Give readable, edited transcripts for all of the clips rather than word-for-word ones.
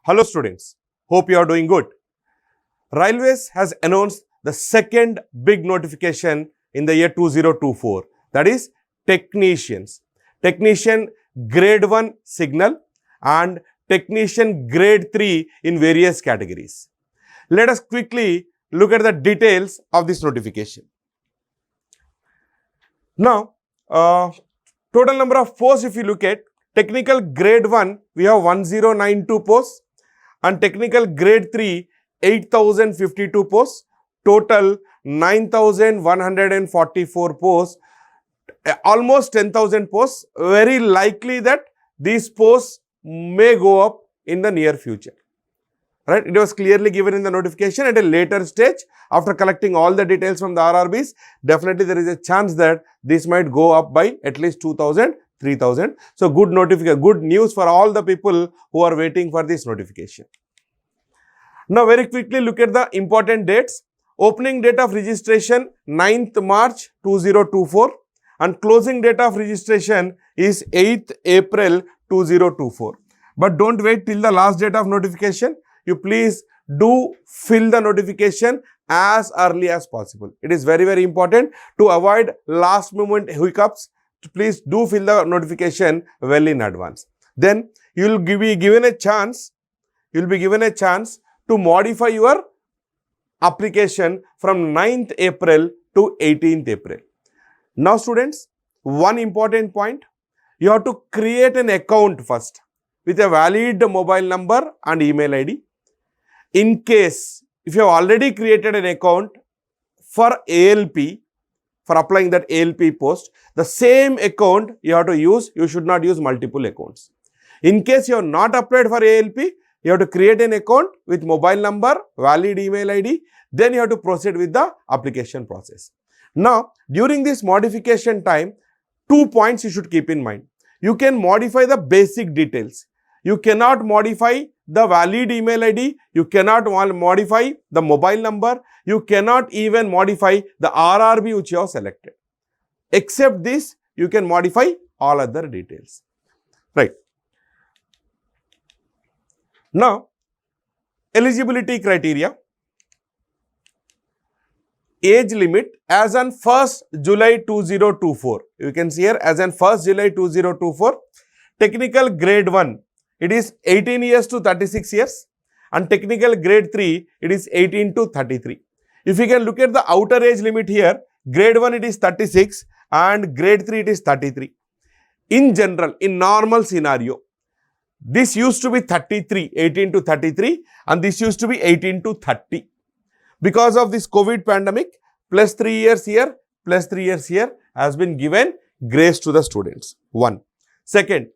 Hello students, hope you are doing good. Railways has announced the second big notification in the year 2024, that is technicians. Technician grade 1 signal and technician grade 3 in various categories. Let us quickly look at the details of this notification. Now, total number of posts, if you look at technical grade 1, we have 1092 posts, and technical grade 3, 8052 posts, total 9144 posts, almost 10,000 posts. Very likely that these posts may go up in the near future. Right? It was clearly given in the notification. At a later stage, after collecting all the details from the RRBs, definitely there is a chance that this might go up by at least 2,000, 3,000. So, good news for all the people who are waiting for this notification. Now, very quickly look at the important dates. Opening date of registration 9th March 2024 and closing date of registration is 8th April 2024. But don't wait till the last date of notification. You please do fill the notification as early as possible. It is very, very important to avoid last moment hiccups. Please do fill the notification well in advance. Then you will be given a chance to modify your application from 9th April to 18th April. Now students, one important point, you have to create an account first with a valid mobile number and email ID. In case, if you have already created an account for ALP, for applying that ALP post, the same account you have to use, you should not use multiple accounts. In case you have not applied for ALP, you have to create an account with mobile number, valid email ID, then you have to proceed with the application process. Now, during this modification time, 2 points you should keep in mind. You can modify the basic details. You cannot modify the valid email ID, you cannot modify the mobile number, you cannot even modify the RRB which you have selected. Except this, you can modify all other details. Right. Now, eligibility criteria. Age limit as on 1st July 2024. You can see here as on 1st July 2024. Technical grade 1, it is 18 years to 36 years. And technical grade 3, it is 18 to 33. If you can look at the outer age limit here, grade 1 it is 36 and grade 3 it is 33. In general, in normal scenario, this used to be 33, 18 to 33 and this used to be 18 to 30. Because of this COVID pandemic, plus 3 years here, plus 3 years here has been given grace to the students. One. Second,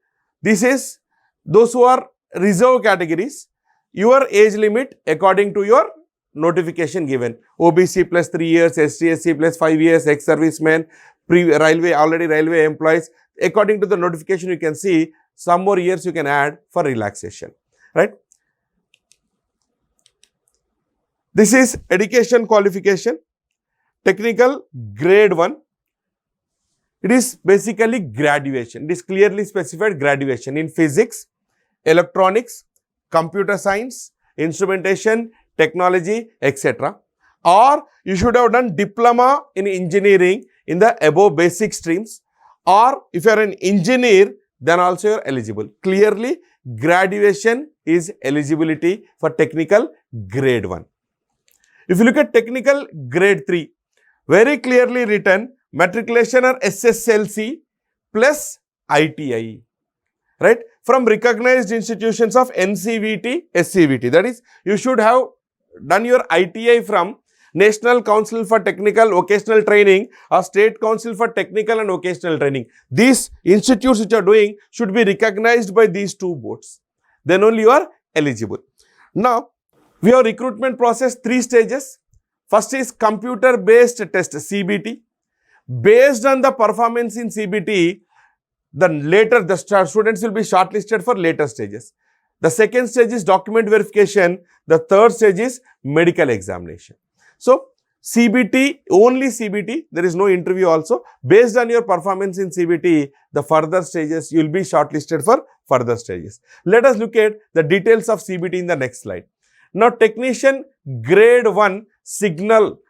this is those who are reserve categories, your age limit according to your notification given. OBC plus 3 years, STSC plus 5 years, ex-servicemen, already railway employees. According to the notification, you can see some more years you can add for relaxation, right? This is education qualification, technical grade 1. It is basically graduation. It is clearly specified graduation in physics, electronics, computer science, instrumentation, technology, etc. Or you should have done diploma in engineering in the above basic streams. Or if you are an engineer, then also you are eligible. Clearly, graduation is eligibility for technical grade 1. If you look at technical grade 3, very clearly written matriculation or SSLC plus ITI, right? From recognized institutions of NCVT, SCVT. That is, you should have done your ITI from National Council for Technical Vocational Training or State Council for Technical and Vocational Training. These institutes which are doing should be recognized by these two boards. Then only you are eligible. Now, we have recruitment process 3 stages. First is computer based test CBT. Based on the performance in CBT, the students will be shortlisted for later stages. The second stage is document verification. The third stage is medical examination. So, CBT, only CBT, there is no interview also. Based on your performance in CBT, the further stages, you will be shortlisted for further stages. Let us look at the details of CBT in the next slide. Now, technician grade 1 signal.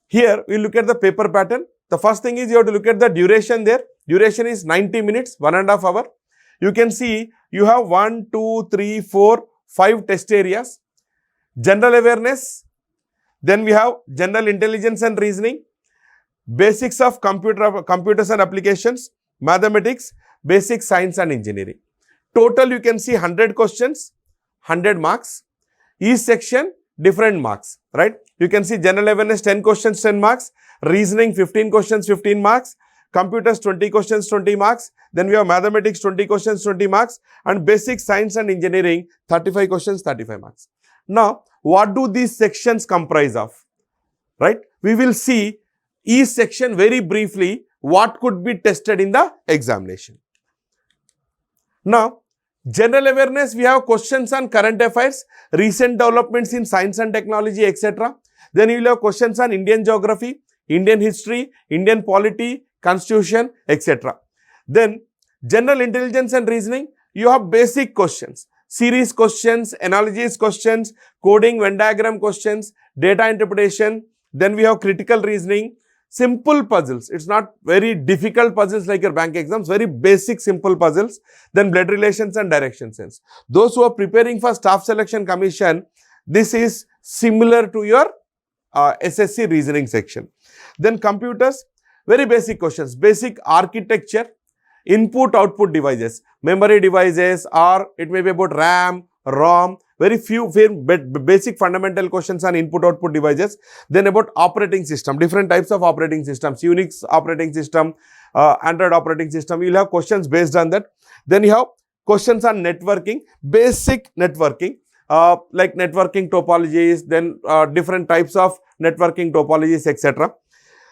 Here, we look at the paper pattern. The first thing is you have to look at the duration there. Duration is 90 minutes, 1.5 hours. You can see you have 1, 2, 3, 4, 5 test areas. General awareness. Then we have general intelligence and reasoning, basics of computers and applications, mathematics, basic science and engineering. Total you can see 100 questions, 100 marks. Each section different marks, right? You can see general awareness 10 questions, 10 marks, reasoning 15 questions, 15 marks, computers 20 questions, 20 marks. Then we have mathematics 20 questions, 20 marks, and basic science and engineering 35 questions, 35 marks. Now, what do these sections comprise of, right? We will see each section very briefly what could be tested in the examination. Now, general awareness, we have questions on current affairs, recent developments in science and technology, etc. Then you will have questions on Indian geography, Indian history, Indian polity, constitution, etc. Then, general intelligence and reasoning, you have basic questions. Series questions, analogies questions, coding, Venn diagram questions, data interpretation. Then we have critical reasoning, simple puzzles. It's not very difficult puzzles like your bank exams, very basic simple puzzles. Then blood relations and direction sense. Those who are preparing for staff selection commission, this is similar to your SSC reasoning section. Then computers, very basic questions, basic architecture, input output devices, memory devices, or it may be about RAM, ROM, very basic fundamental questions on input output devices. Then about operating system, different types of operating systems, Unix operating system, Android operating system. You will have questions based on that. Then you have questions on networking, basic networking, like networking topologies, then different types of networking topologies, etc.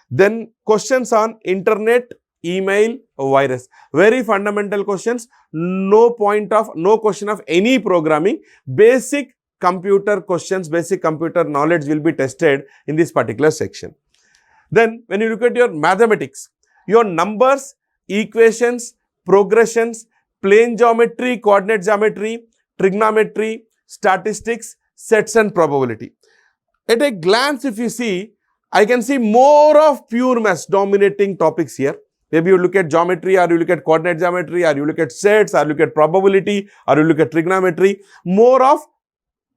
Then questions on internet, email, virus, very fundamental questions, no question of any programming, basic computer questions, basic computer knowledge will be tested in this particular section. Then when you look at your mathematics, your numbers, equations, progressions, plane geometry, coordinate geometry, trigonometry, statistics, sets and probability. At a glance, if you see, I can see more of pure maths dominating topics here. Maybe you look at geometry, or you look at coordinate geometry, or you look at sets, or you look at probability, or you look at trigonometry. More of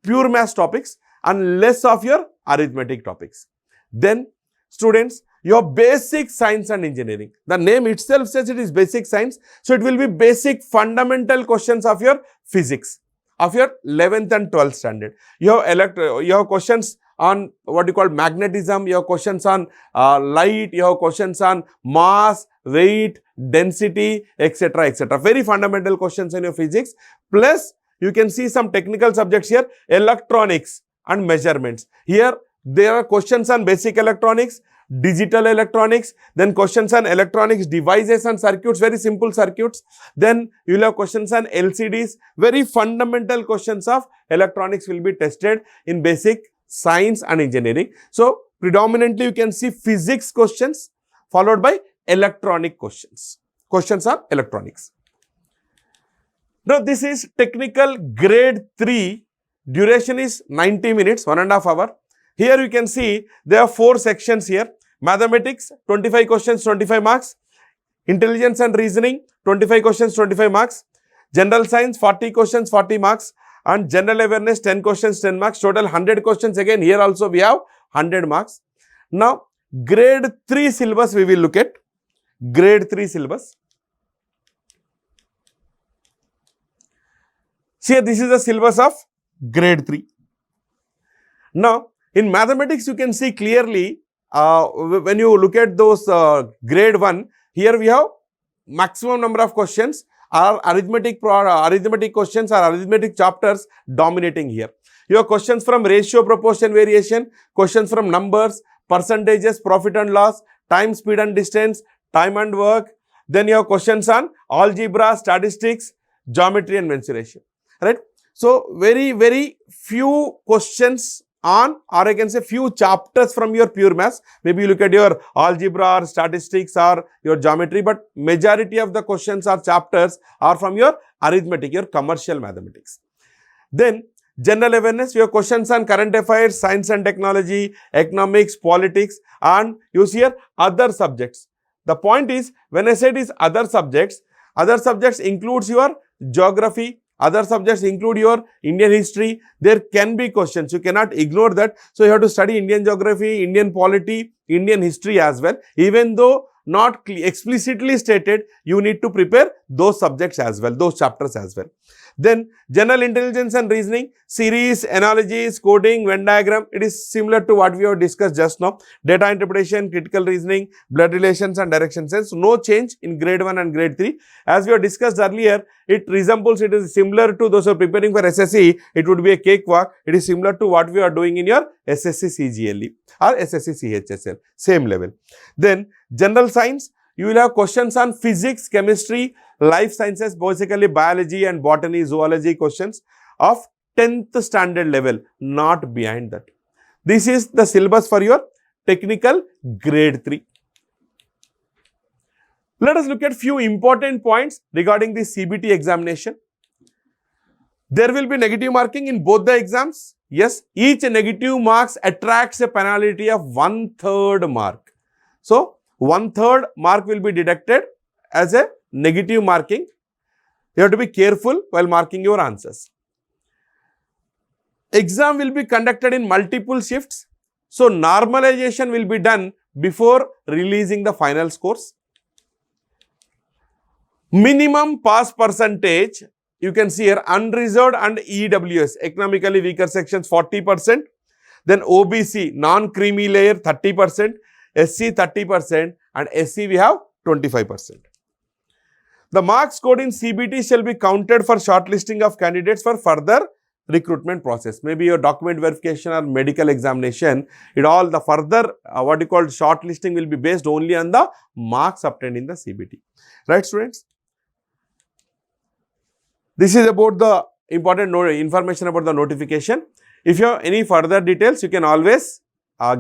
pure maths topics and less of your arithmetic topics. Then, students, your basic science and engineering. The name itself says it is basic science. So, it will be basic fundamental questions of your physics, of your 11th and 12th standard. You have questions on what you call magnetism, you have questions on light, you have questions on mass, weight, density, etc., etc. Very fundamental questions in your physics. Plus, you can see some technical subjects here, electronics and measurements. Here, there are questions on basic electronics, digital electronics, then questions on electronics devices and circuits, very simple circuits. Then you will have questions on LCDs, very fundamental questions of electronics will be tested in basic science and engineering. So, predominantly you can see physics questions followed by electronic questions. Questions on electronics. Now, this is technical grade 3. Duration is 90 minutes, 1.5 hours. Here you can see there are 4 sections here. Mathematics, 25 questions, 25 marks. Intelligence and reasoning, 25 questions, 25 marks. General science, 40 questions, 40 marks. And general awareness, 10 questions, 10 marks. Total 100 questions. Again, here also we have 100 marks. Now, grade 3 syllabus we will look at. Grade 3 syllabus. See, this is the syllabus of grade 3. Now, in mathematics, you can see clearly when you look at those grade 1, here we have maximum number of questions are arithmetic questions or arithmetic chapters dominating here. You have questions from ratio, proportion, variation, questions from numbers, percentages, profit and loss, time, speed and distance, time and work. Then you have questions on algebra, statistics, geometry and mensuration. Right? So, very few questions on, or I can say few chapters from your pure maths. Maybe you look at your algebra or statistics or your geometry, but majority of the questions or chapters are from your arithmetic, your commercial mathematics. Then general awareness, your questions on current affairs, science and technology, economics, politics, and you see here other subjects. The point is, when I said is other subjects includes your geography, other subjects include your Indian history. There can be questions, you cannot ignore that. So you have to study Indian geography, Indian polity, Indian history as well. Even though not explicitly stated, you need to prepare those subjects as well, those chapters as well. Then general intelligence and reasoning, series, analogies, coding, Venn diagram, it is similar to what we have discussed just now. Data interpretation, critical reasoning, blood relations and direction sense. No change in grade 1 and grade 3. As we have discussed earlier, it resembles, it is similar to those who are preparing for SSC, it would be a cakewalk. It is similar to what we are doing in your SSC CGLE or SSC CHSL, same level. Then general science, you will have questions on physics, chemistry, life sciences, basically biology and botany, zoology questions of 10th standard level, not behind that. This is the syllabus for your technical grade 3. Let us look at few important points regarding the CBT examination. There will be negative marking in both the exams. Yes, each negative marks attracts a penalty of 1/3 mark. So 1/3 mark will be deducted as a negative marking. You have to be careful while marking your answers. Exam will be conducted in multiple shifts. So normalization will be done before releasing the final scores. Minimum pass percentage, you can see here unreserved and EWS, economically weaker sections 40%. Then OBC, non-creamy layer 30%, SC 30% and SC we have 25%. The marks scored in CBT shall be counted for shortlisting of candidates for further recruitment process. Maybe your document verification or medical examination, it all the further what you call shortlisting will be based only on the marks obtained in the CBT. Right, students? This is about the important information about the notification. If you have any further details, you can always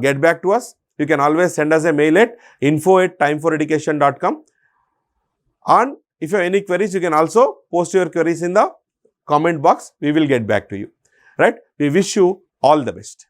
get back to us. You can always send us a mail at info@timeforeducation.com. And if you have any queries, you can also post your queries in the comment box. We will get back to you. Right? We wish you all the best.